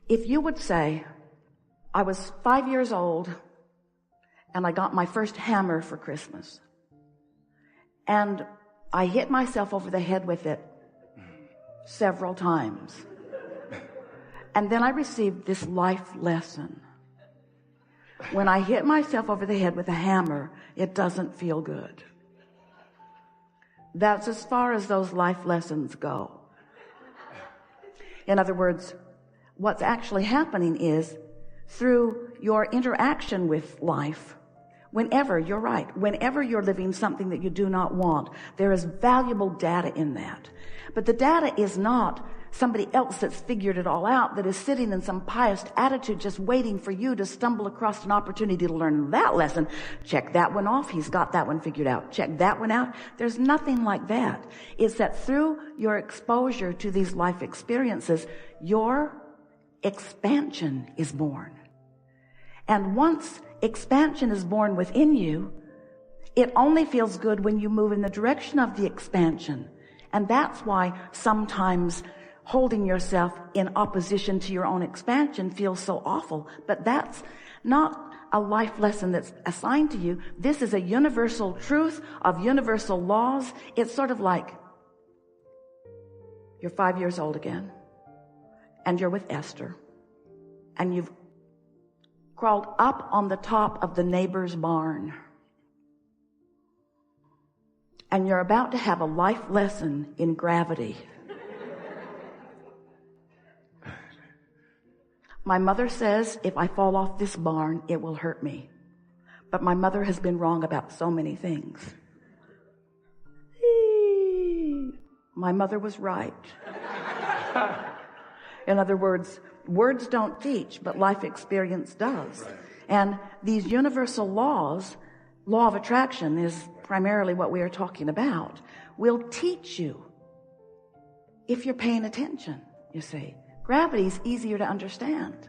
If you would say, I was 5 years old and I got my first hammer for Christmas, and I hit myself over the head with it several times, and then I received this life lesson. When I hit myself over the head with a hammer, it doesn't feel good. That's as far as those life lessons go. In other words, what's actually happening is, through your interaction with life, whenever you're living something that you do not want, there is valuable data in that. But the data is not somebody else that's figured it all out, that is sitting in some pious attitude just waiting for you to stumble across an opportunity to learn that lesson. Check that one off. He's got that one figured out. Check that one out. There's nothing like that. It's that through your exposure to these life experiences, your expansion is born. And once expansion is born within you, it only feels good when you move in the direction of the expansion. And that's why sometimes holding yourself in opposition to your own expansion feels so awful. But that's not a life lesson that's assigned to you. This is a universal truth of universal laws. It's sort of like you're 5 years old again, and you're with Esther, and you've crawled up on the top of the neighbor's barn, and you're about to have a life lesson in gravity. My mother says if I fall off this barn, it will hurt me. But my mother has been wrong about so many things. My mother was right. In other words, words don't teach, but life experience does. Right. And these universal laws, law of attraction is primarily what we are talking about, will teach you if you're paying attention, you see. Gravity is easier to understand,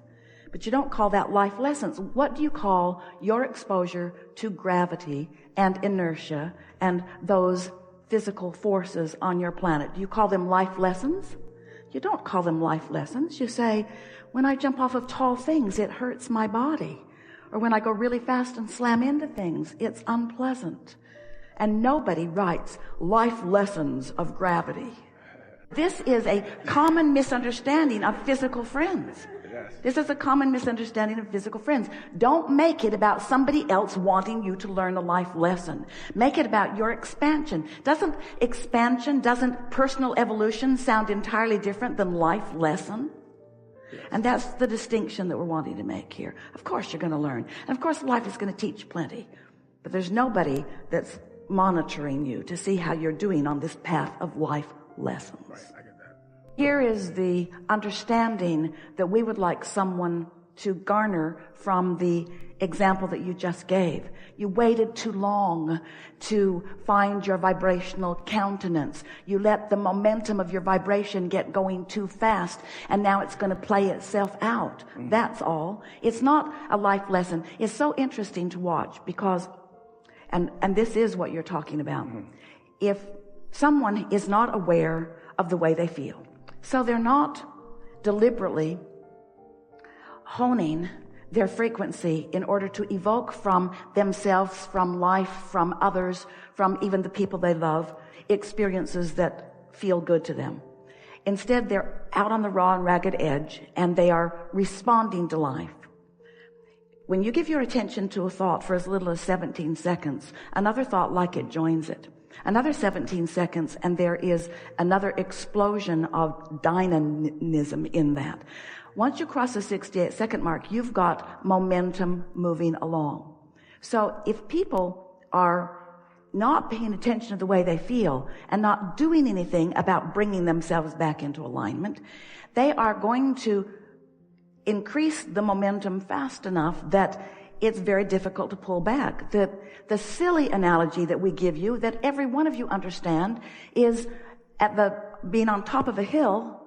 but you don't call that life lessons. What do you call your exposure to gravity and inertia and those physical forces on your planet? Do you call them life lessons? You don't call them life lessons. You say, when I jump off of tall things, it hurts my body. Or when I go really fast and slam into things, it's unpleasant. And nobody writes life lessons of gravity. This is a common misunderstanding of physical friends. Yes. This is a common misunderstanding of physical friends. Don't make it about somebody else wanting you to learn a life lesson. Make it about your expansion. Doesn't personal evolution sound entirely different than life lesson? Yes. And that's the distinction that we're wanting to make here. Of course you're going to learn. And of course life is going to teach plenty. But there's nobody that's monitoring you to see how you're doing on this path of life lessons. Right, I get that. Here is the understanding that we would like someone to garner from the example that you just gave. You waited too long to find your vibrational countenance. You let the momentum of your vibration get going too fast, and now it's going to play itself out. Mm-hmm. That's all. It's not a life lesson. It's so interesting to watch because, and this is what you're talking about. Mm-hmm. If someone is not aware of the way they feel, so they're not deliberately honing their frequency in order to evoke from themselves, from life, from others, from even the people they love, experiences that feel good to them. Instead, they're out on the raw and ragged edge, and they are responding to life. When you give your attention to a thought for as little as 17 seconds, another thought like it joins it. Another 17 seconds, and there is another explosion of dynamism in that. Once you cross the 68-second mark, you've got momentum moving along. So if people are not paying attention to the way they feel and not doing anything about bringing themselves back into alignment, they are going to increase the momentum fast enough that it's very difficult to pull back. The silly analogy that we give you, that every one of you understand, is being on top of a hill,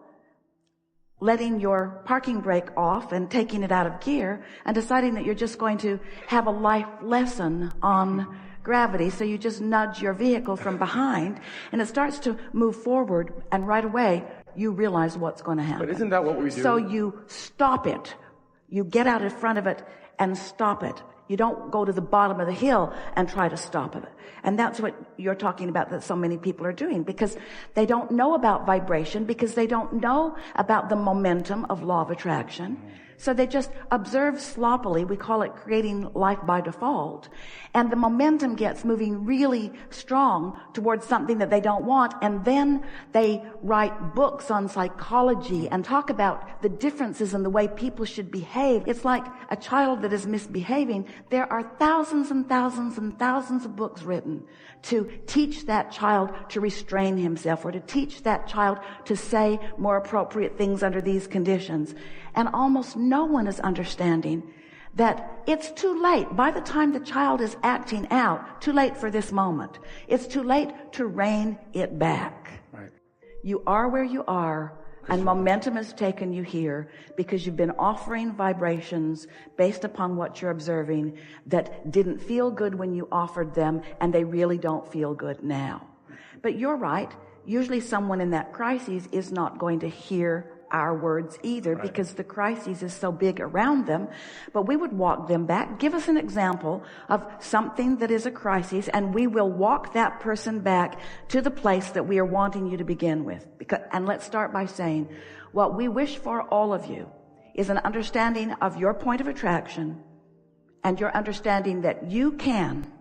letting your parking brake off and taking it out of gear and deciding that you're just going to have a life lesson on gravity. So you just nudge your vehicle from behind and it starts to move forward, and right away you realize what's going to happen. But isn't that what we do? So you stop it. You get out in front of it and stop it. You don't go to the bottom of the hill and try to stop it. And that's what you're talking about that so many people are doing, because they don't know about vibration, because they don't know about the momentum of law of attraction. So they just observe sloppily. We call it creating life by default. And the momentum gets moving really strong towards something that they don't want. And then they write books on psychology and talk about the differences in the way people should behave. It's like a child that is misbehaving. There are thousands and thousands and thousands of books written to teach that child to restrain himself, or to teach that child to say more appropriate things under these conditions. And almost no one is understanding that it's too late. By the time the child is acting out, too late for this moment. It's too late to rein it back. Right. You are where you are, and momentum has taken you here because you've been offering vibrations based upon what you're observing that didn't feel good when you offered them, and they really don't feel good now. But you're right. Usually someone in that crisis is not going to hear our words either, right, because the crisis is so big around them. But we would walk them back. Give us an example of something that is a crisis, and we will walk that person back to the place that we are wanting you to begin with. And let's start by saying, what we wish for all of you is an understanding of your point of attraction, and your understanding that you can,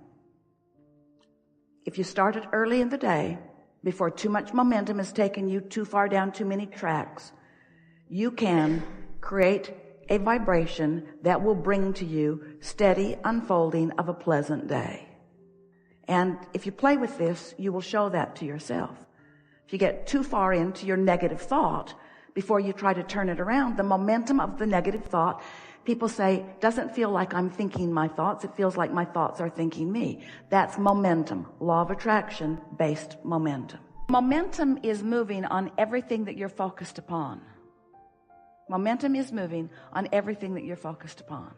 if you started early in the day, before too much momentum has taken you too far down too many tracks, you can create a vibration that will bring to you steady unfolding of a pleasant day. And if you play with this, you will show that to yourself. If you get too far into your negative thought before you try to turn it around, the momentum of the negative thought, people say, doesn't feel like I'm thinking my thoughts. It feels like my thoughts are thinking me. That's momentum, law of attraction based momentum. Momentum is moving on everything that you're focused upon. Momentum is moving on everything that you're focused upon.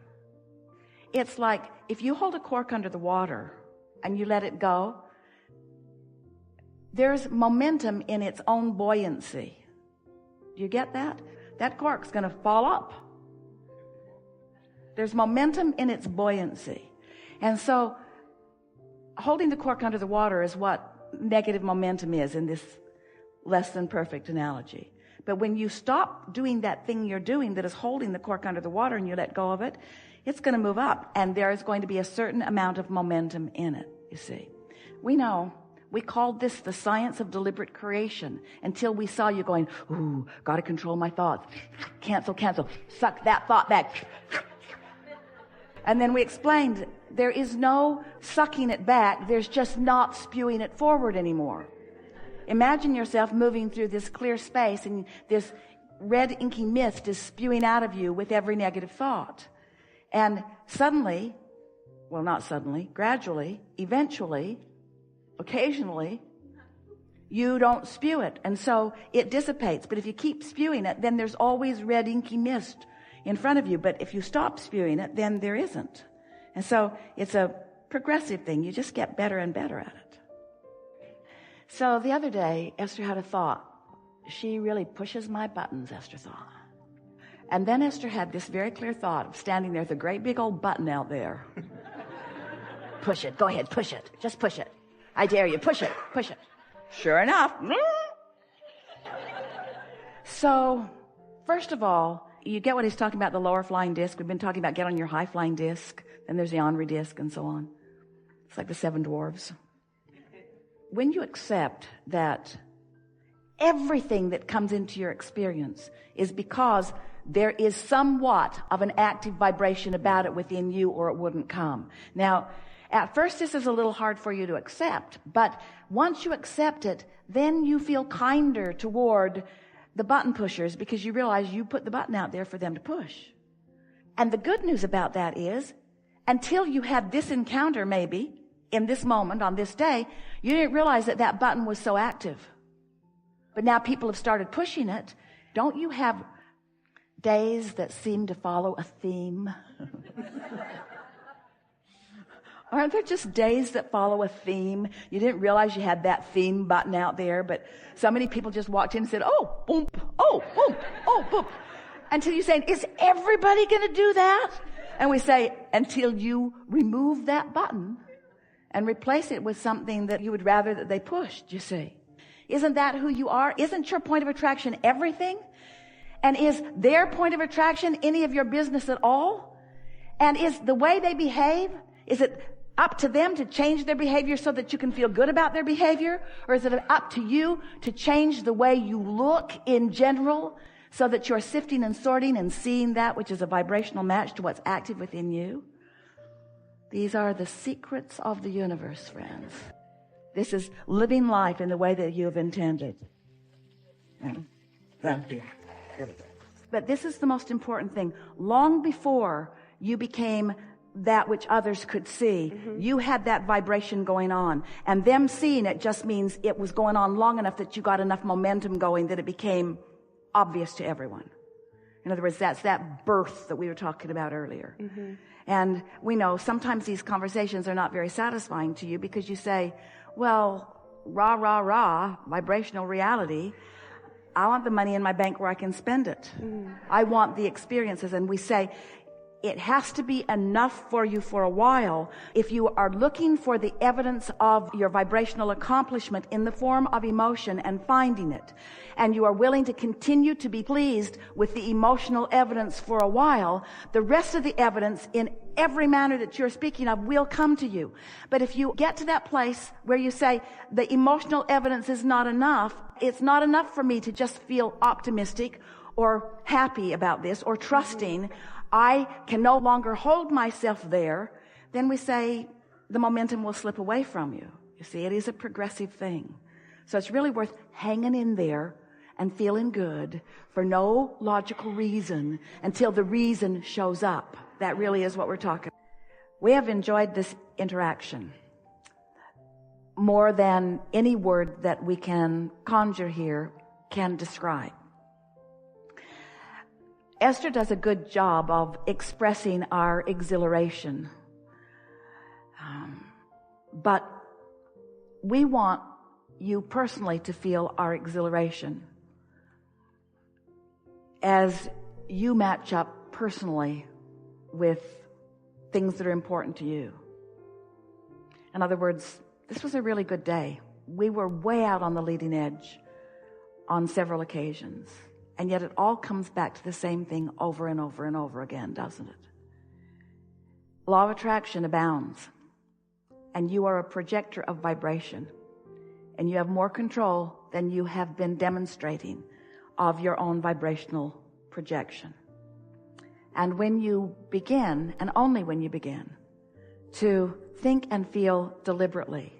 It's like if you hold a cork under the water and you let it go, there's momentum in its own buoyancy. Do you get that? That cork's going to fall up. There's momentum in its buoyancy. And so holding the cork under the water is what negative momentum is in this less than perfect analogy. But when you stop doing that thing you're doing that is holding the cork under the water and you let go of it, it's going to move up, and there is going to be a certain amount of momentum in it, you see. We know. We called this the science of deliberate creation until we saw you going, ooh, got to control my thoughts. Cancel. Suck that thought back. And then we explained there is no sucking it back. There's just not spewing it forward anymore. Imagine yourself moving through this clear space, and this red inky mist is spewing out of you with every negative thought. And suddenly, well, not suddenly, gradually, eventually, occasionally, you don't spew it. And so it dissipates. But if you keep spewing it, then there's always red inky mist in front of you. But if you stop spewing it, then there isn't. And so it's a progressive thing. You just get better and better at it. So the other day, Esther had a thought. She really pushes my buttons, Esther thought. And then Esther had this very clear thought of standing there with a great big old button out there. Push it. Go ahead. Push it. Just push it. I dare you. Push it. Push it. Sure enough. So, first of all, you get what he's talking about, the lower flying disc. We've been talking about get on your high flying disc. Then there's the Henri disc and so on. It's like the seven dwarves. When you accept that everything that comes into your experience is because there is somewhat of an active vibration about it within you, or it wouldn't come. Now, at first this is a little hard for you to accept, but once you accept it, then you feel kinder toward the button pushers because you realize you put the button out there for them to push. And the good news about that is, until you had this encounter maybe, in this moment, on this day, you didn't realize that that button was so active. But now people have started pushing it. Don't you have days that seem to follow a theme? Aren't there just days that follow a theme? You didn't realize you had that theme button out there, but so many people just walked in and said, oh, boom, oh, boom, oh, boom. Until you say, is everybody going to do that? And we say, until you remove that button and replace it with something that you would rather that they pushed, you see. Isn't that who you are? Isn't your point of attraction everything? And is their point of attraction any of your business at all? And is the way they behave, is it up to them to change their behavior so that you can feel good about their behavior? Or is it up to you to change the way you look in general so that you're sifting and sorting and seeing that which is a vibrational match to what's active within you? These are the secrets of the universe, friends. This is living life in the way that you have intended. Thank you. But this is the most important thing. Long before you became that which others could see, you had that vibration going on. And them seeing it just means it was going on long enough that you got enough momentum going that it became obvious to everyone. In other words, that's that birth that we were talking about earlier. And we know sometimes these conversations are not very satisfying to you because you say, well, rah, vibrational reality. I want the money in my bank where I can spend it. I want the experiences. And we say, it has to be enough for you for a while. If you are looking for the evidence of your vibrational accomplishment in the form of emotion and finding it, and you are willing to continue to be pleased with the emotional evidence for a while, the rest of the evidence in every manner that you're speaking of will come to you. But if you get to that place where you say, the emotional evidence is not enough, it's not enough for me to just feel optimistic or happy about this or trusting, I can no longer hold myself there, then we say the momentum will slip away from you. You see, it is a progressive thing. So it's really worth hanging in there and feeling good for no logical reason until the reason shows up. That really is what we're talking about. We have enjoyed this interaction more than any word that we can conjure here can describe. Esther does a good job of expressing our exhilaration. But we want you personally to feel our exhilaration as you match up personally with things that are important to you. In other words, this was a really good day. We were way out on the leading edge on several occasions. And yet it all comes back to the same thing over and over and over again, doesn't it? Law of attraction abounds. And you are a projector of vibration. And you have more control than you have been demonstrating of your own vibrational projection. And when you begin, and only when you begin, to think and feel deliberately,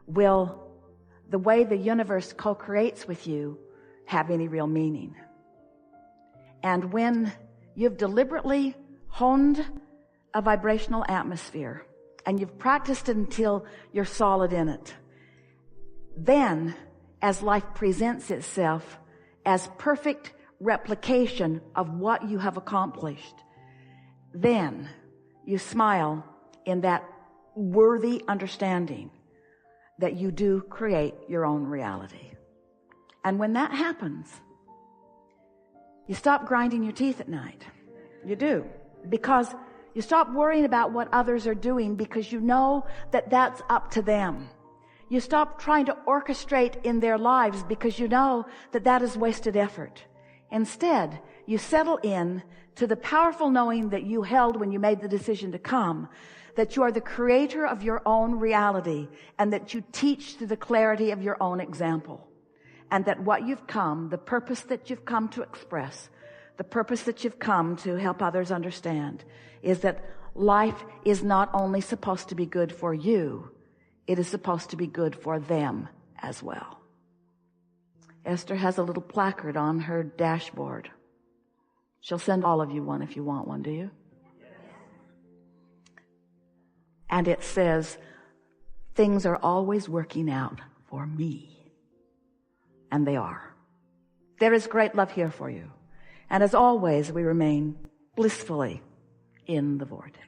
will the way the universe co-creates with you have any real meaning. And when you've deliberately honed a vibrational atmosphere and you've practiced it until you're solid in it, then as life presents itself as perfect replication of what you have accomplished, then you smile in that worthy understanding that you do create your own reality. And when that happens, you stop grinding your teeth at night. You do. Because you stop worrying about what others are doing because you know that that's up to them. You stop trying to orchestrate in their lives because you know that that is wasted effort. Instead, you settle in to the powerful knowing that you held when you made the decision to come, that you are the creator of your own reality and that you teach through the clarity of your own example. And that what you've come, the purpose that you've come to express, the purpose that you've come to help others understand, is that life is not only supposed to be good for you, it is supposed to be good for them as well. Esther has a little placard on her dashboard. She'll send all of you one if you want one, do you? And it says, things are always working out for me. And they are. There is great love here for you. And as always, we remain blissfully in the vortex.